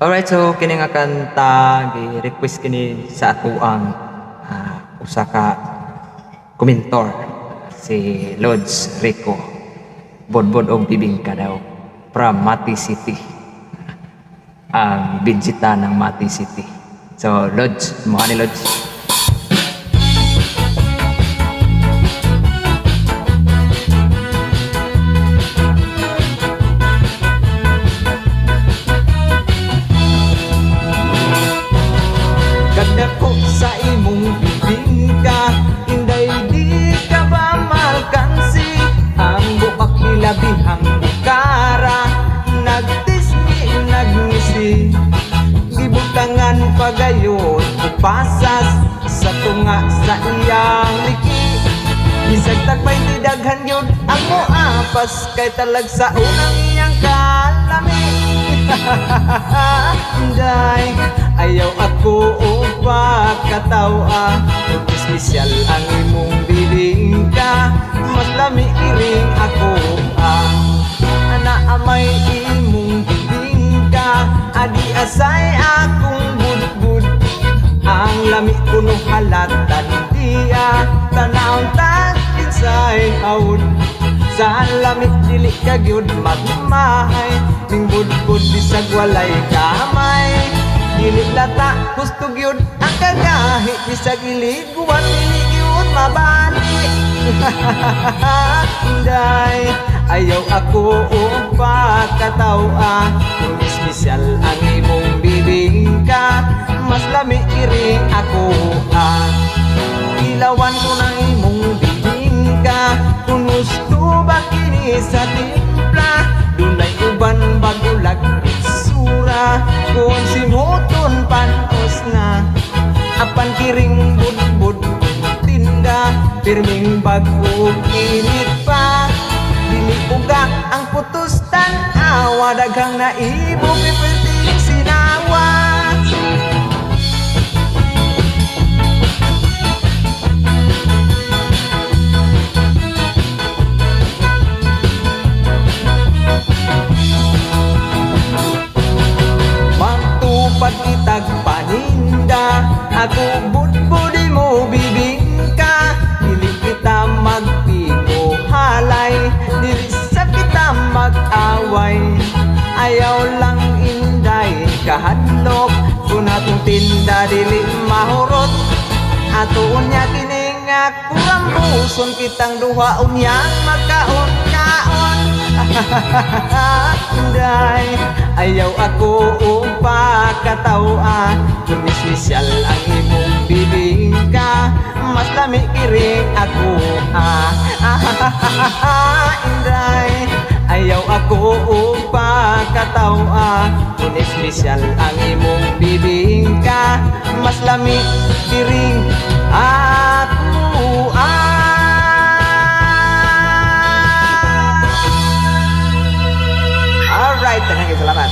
Alright, so kini nga kanta gi-request kini sa ato ang usa ka komentor si Lods Rico. Bodbod og bibingka daw from Mati City. Ang binsita ng Mati City. So Lods, mukha ni Lods. Kadako sa imong bibingka, inday di ka ba malkansi? Ang buak hilabihang bukara, nagtismi nagngisi. Gibutangan pagayon upasas sa tunga sa iyang liki. Bisag tagbay di daghan yun ang muapas, kay talag sa unang iyang kalami. Day, ayaw ako upa katawa, espesyal ang imong bibingka, mas lami iring ako Naamay imong bibingka, adi asay akong budbud. Ang lami kuno halatan diya, tanawang tagin sa'y haud. Sa lamig dili ka gyud magmahay, ning budbud bisag walay kamay. Dili lata gusto gyud ang kagahi, bisag iliguan dili gyud mabali. Day, ayaw ako upa katawa, kung espesyal ang imong bibingka, mas lami iring ako Ilawan ko ng imong bibingka, kung gusto ba kini sa timpla, dunay uban bagulag itsura, kung simuton panos na apan kiring budbud tinda, pirming bago init pa, dili uga ang putus tanawa, daghang naibo pipilting sinawa. Magtupad kitag paninda, ako budbudi mo bibingka, dili kita magpigo halay, dili sa kita mag-away. Ayaw lang inday kahadlok, kung atong tinda dili mahurot. Ato unya kiningak kurang buson, kitang duha unyang magkaon-kaon. Day, ayaw ako upa katawa, kung espesyal ang imong bibingka, mas lami kiring ako Inday, ayaw ako upa katawa, kung espesyal ang imong bibingka, mas lami kiring ako Alright, salamat.